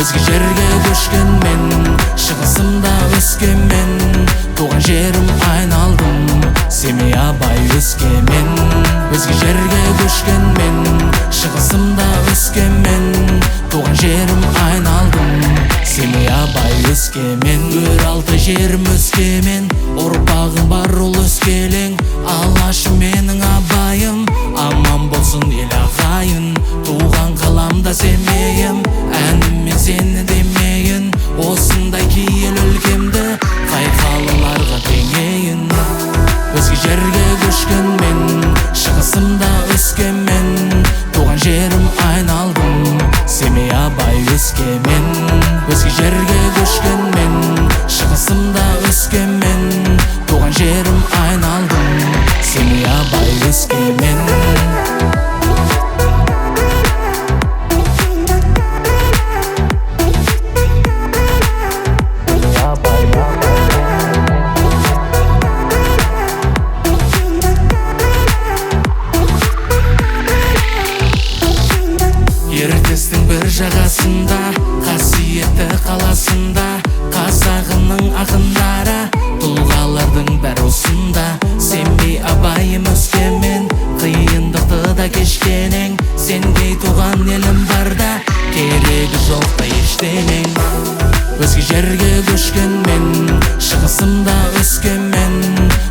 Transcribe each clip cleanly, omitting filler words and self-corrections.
Өзге жерге көшкен мен, шығысымда өскен мен, туған жерім айналдым, Семей, Абай, Өскемен. Өзге жерге көшкен мен, шығысымда өскен мен, туған жерім айналдым, Семей, Абай, Өскемен. Алты жерім Өскемен, ұрпағым бар ол өскелең, алашым менің Абайым, аман болсын ел ағайын, туған қаламда Семейім, әніммен сені демейін, осындай киел өлкемді қай қалаларға теңейін. Өзге жерге көшкен мен, шығысымда өскен мен, туған жерім айналдым, Семей, Абай, Өскемен. Өзге жерге көшкен мен, шығысымда өскен мен, туған жерім айналдым, Семей, Абай, Өскемен. Ертістің бір жағасында, қасиетті қаласында, қазағының ақындары, тұлғалардың бәрі осында. Семей, Абайым, Өскемен, қиындықты да кешкенең, сендей туған елім барда, керегі жоқ та ештенең. Өзге жерге көшкен мен, шығысымда өскен мен,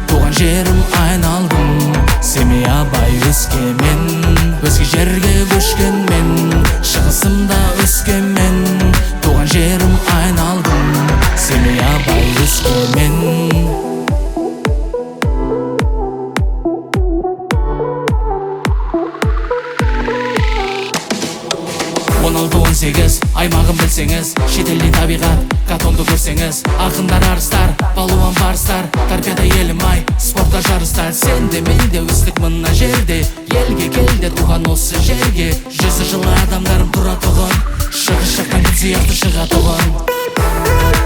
туған жерім айналдым, Семей, Абай, Өскемен. Өзге жерге көшкен мен, шығысымда өскен мен, туған жерім айналдым, Семей, Абай, Өскемен. 16-18 аймағын білсеңіз, шетелде табиғат, катонды көрсеңіз, ақындар арыстар, балуан барыстар, торпеда елім ай, спортта жарыстар. Сен де мен де өстік мына жерде, елге келді туған осы жерге, жүзі жылы адамдарым тұра тұғын, шығыс жақтан күн сияқты шыға тұғын.